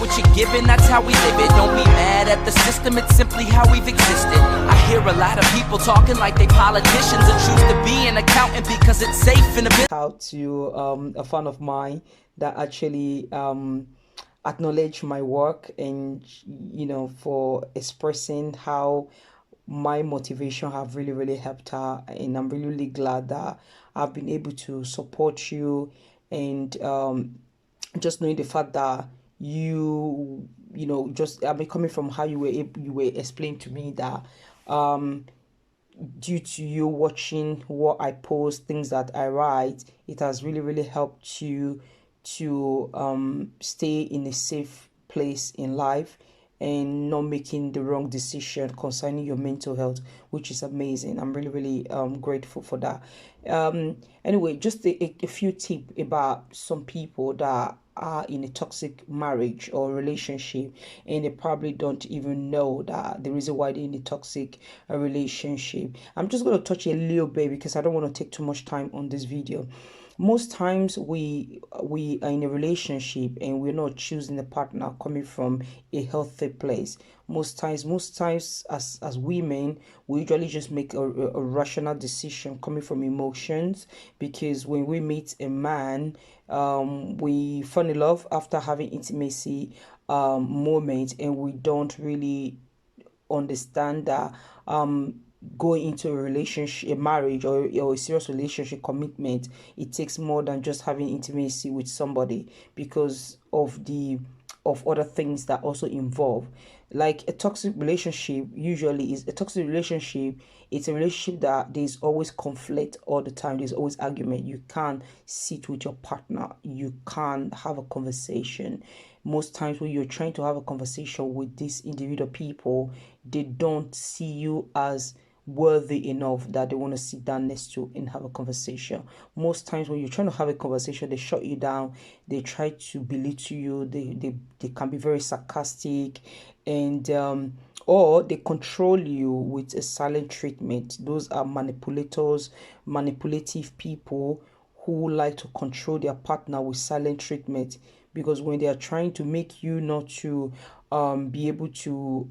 what you're given, that's how we live it. Don't be mad at the system, it's simply how we've existed. I hear a lot of people talking like they politicians and choose to be an accountant because it's safe in a business. Out to a fan of mine that actually acknowledge my work, and for expressing how my motivation have really helped her, and I'm really glad that I've been able to support you. And just knowing the fact that just I mean, coming from how you were explaining to me that due to you watching what I post, things that I write, it has really helped you to stay in a safe place in life and not making the wrong decision concerning your mental health, which is amazing. I'm really grateful for that. Anyway, just a few tips about some people that are in a toxic marriage or relationship, and they probably don't even know that the reason why they're in a toxic relationship. I'm just going to touch a little bit because I don't want to take too much time on this video. Most times we are in a relationship and we're not choosing a partner coming from a healthy place. Most times as women, we usually just make a rational decision coming from emotions, because when we meet a man, we fall in love after having intimacy moments, and we don't really understand that going into a relationship, a marriage, or a serious relationship commitment, it takes more than just having intimacy with somebody, because of other things that also involve. Like a toxic relationship usually is a toxic relationship. It's a relationship that there's always conflict all the time. There's always argument. You can't sit with your partner. You can't have a conversation. Most times when you're trying to have a conversation with these individual people, they don't see you as worthy enough that they want to sit down next to and have a conversation. Most times when you're trying to have a conversation, they shut you down. They try to belittle you. They can be very sarcastic, and or they control you with a silent treatment. Those are manipulators, manipulative people who like to control their partner with silent treatment, because when they are trying to make you not to be able to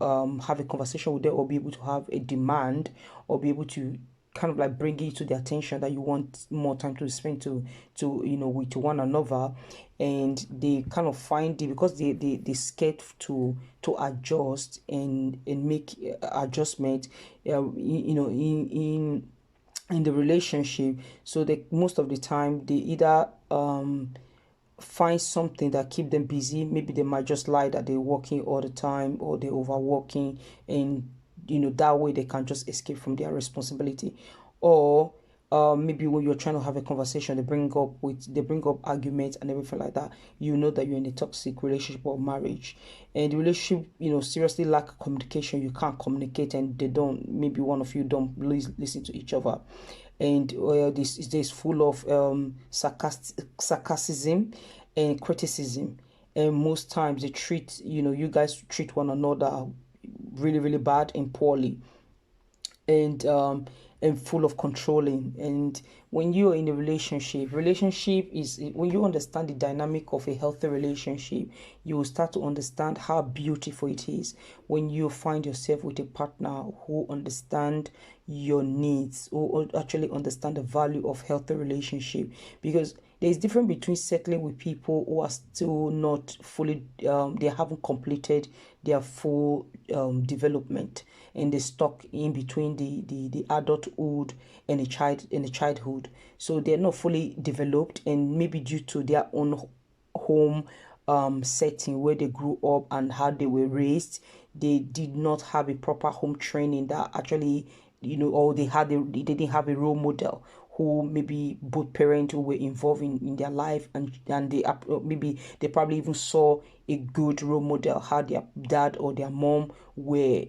have a conversation with them, or be able to have a demand, or be able to kind of like bring it to the attention that you want more time to spend to with one another, and they kind of find it, because they scared to adjust and make adjustment in the relationship. So they, most of the time, they either find something that keep them busy. Maybe they might just lie that they're working all the time, or they're overworking, and that way they can just escape from their responsibility. Or maybe when you're trying to have a conversation, they bring up arguments and everything like that. You know that you're in a toxic relationship or marriage, and the relationship seriously lack communication. You can't communicate, and maybe one of you don't listen to each other, and this is full of sarcasm and criticism, and most times they treat you guys treat one another really bad and poorly, and full of controlling. And when you're in a relationship is when you understand the dynamic of a healthy relationship, you will start to understand how beautiful it is when you find yourself with a partner who understand your needs, or actually understand the value of healthy relationship. Because there is difference between settling with people who are still not fully they haven't completed their full development, and they stuck in between the adulthood and the childhood. So they're not fully developed, and maybe due to their own home setting where they grew up and how they were raised, they did not have a proper home training that actually or they didn't have a role model who maybe both parents who were involved in their life, and they maybe they probably even saw a good role model, how their dad or their mom were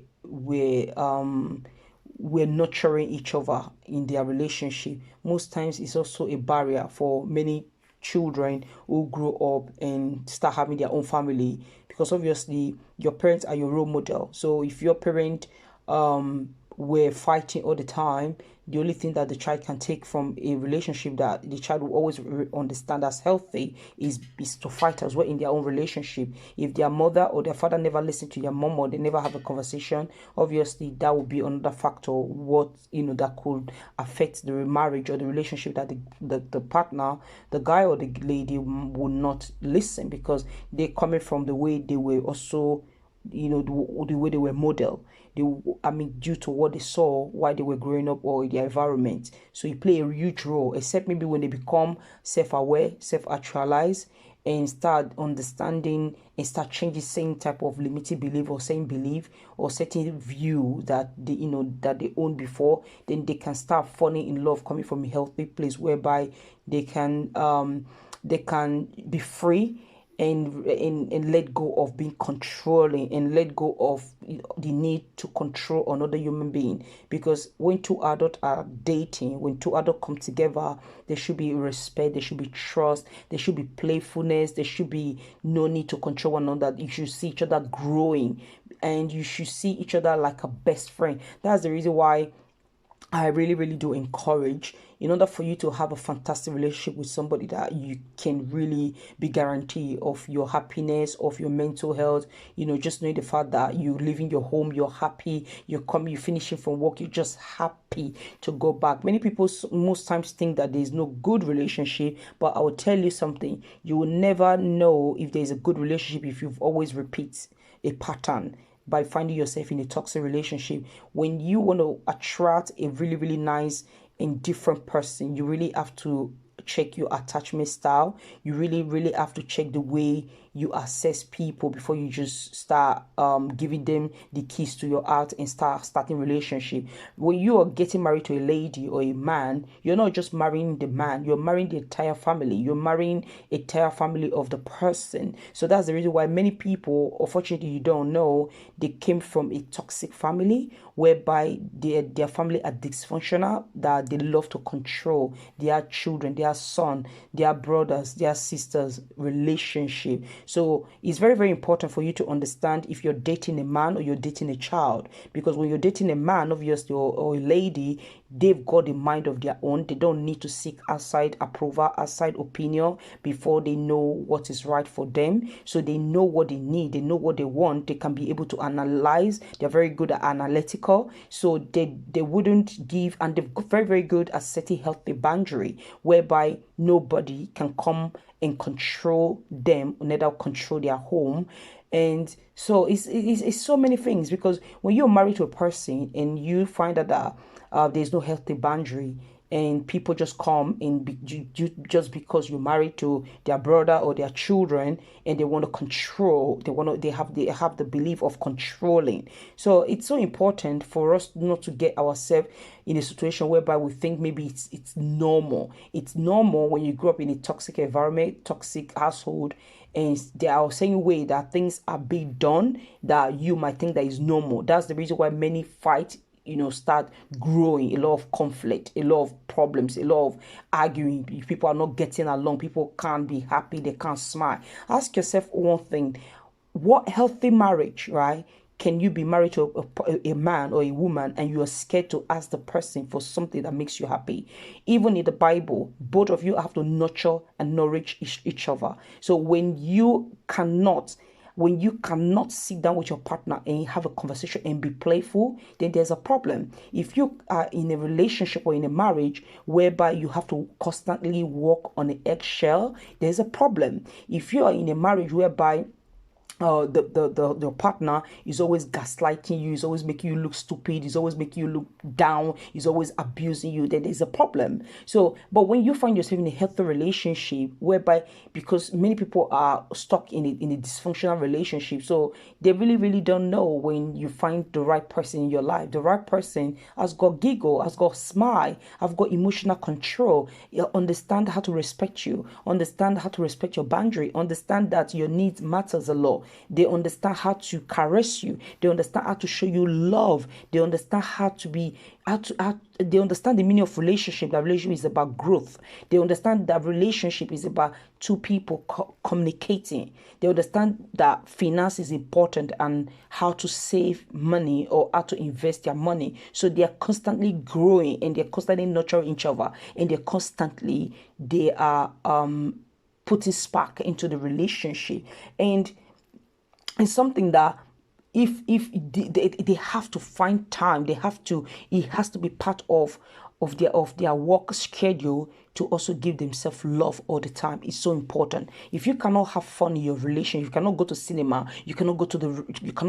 nurturing each other in their relationship. Most times it's also a barrier for many children who grow up and start having their own family, because obviously your parents are your role model. So if your parent were fighting all the time, the only thing that the child can take from a relationship that the child will always understand as healthy is to fight as well in their own relationship. If their mother or their father never listen to their mom, or they never have a conversation, obviously that would be another factor what that could affect the marriage or the relationship, that the partner, the guy or the lady, would not listen, because they're coming from the way they were also, the way they were modeled. Due to what they saw while they were growing up or in their environment. So it play a huge role, except maybe when they become self-aware, self-actualized, and start understanding and start changing same type of limited belief or same belief or certain view that they owned before, then they can start falling in love, coming from a healthy place whereby they can be free and let go of being controlling, and let go of the need to control another human being. Because when two adults are dating, when two adults come together, there should be respect, there should be trust, there should be playfulness, there should be no need to control one another. You should see each other growing, and you should see each other like a best friend. That's the reason why I really, really do encourage, in order for you to have a fantastic relationship with somebody that you can really be guaranteed of your happiness, of your mental health, just know the fact that you live in your home, you're happy, you're finishing from work, you're just happy to go back. Many people most times think that there's no good relationship, but I will tell you something, you will never know if there's a good relationship if you've always repeat a pattern by finding yourself in a toxic relationship. When you want to attract a really, really nice and different person, you really have to check your attachment style. You really, really have to check the way you assess people before you just start giving them the keys to your heart and starting relationship. When you are getting married to a lady or a man, you're not just marrying the man, you're marrying the entire family. You're marrying the entire family of the person. So that's the reason why many people, unfortunately, you don't know, they came from a toxic family whereby their family are dysfunctional, that they love to control their children, their son, their brothers, their sisters' relationship. So it's very, very important for you to understand if you're dating a man or you're dating a child. Because when you're dating a man, obviously, or a lady, they've got a mind of their own. They don't need to seek outside approval, outside opinion before they know what is right for them. So they know what they need, they know what they want. They can be able to analyze. They're very good at analytical. So they wouldn't give, and they're very, very good at setting healthy boundary whereby nobody can come and control them, neither control their home. And so it's so many things, because when you're married to a person and you find that there's no healthy boundary, and people just come and just because you're married to their brother or their children, and they want to control, they have the belief of controlling. So it's so important for us not to get ourselves in a situation whereby we think maybe it's normal. It's normal when you grow up in a toxic environment, toxic household, and there are certain way that things are being done that you might think that is normal. That's the reason why many fight start growing, a lot of conflict, a lot of problems, a lot of arguing. People are not getting along. People can't be happy. They can't smile. Ask yourself one thing: what healthy marriage, right? Can you be married to a man or a woman and you are scared to ask the person for something that makes you happy? Even in the Bible, both of you have to nurture and nourish each other. So when you cannot sit down with your partner and have a conversation and be playful, then there's a problem. If you are in a relationship or in a marriage whereby you have to constantly walk on an eggshell, there's a problem. If you are in a marriage whereby the partner is always gaslighting you, is always making you look stupid, is always making you look down, is always abusing you, then there's a problem. So, but when you find yourself in a healthy relationship whereby, because many people are stuck in a dysfunctional relationship, so they really, really don't know when you find the right person in your life. The right person has got giggle, has got smile, have got emotional control, understand how to respect you, understand how to respect your boundary, understand that your needs matters a lot. They understand how to caress you. They understand how to show you love. They understand how to be, they understand the meaning of relationship. That relationship is about growth. They understand that relationship is about two people communicating. They understand that finance is important and how to save money or how to invest their money. So they are constantly growing and they're constantly nurturing each other, and they are putting spark into the relationship. And it's something that if they have to find time, it has to be part of their work schedule to also give themselves love all the time. It's so important. If you cannot have fun in your relationship, you cannot go to cinema, you cannot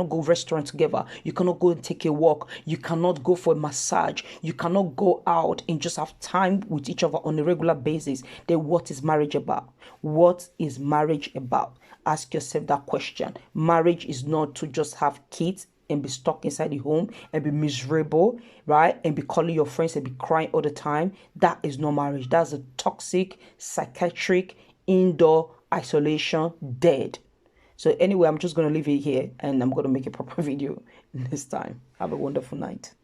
go restaurant together, you cannot go and take a walk, you cannot go for a massage, you cannot go out and just have time with each other on a regular basis, then what is marriage about? What is marriage about? Ask yourself that question. Marriage is not to just have kids and be stuck inside the home and be miserable, right? And be calling your friends and be crying all the time. That is not marriage. That's a toxic, psychiatric, indoor isolation, dead. So anyway, I'm just going to leave it here and I'm going to make a proper video this time. Have a wonderful night.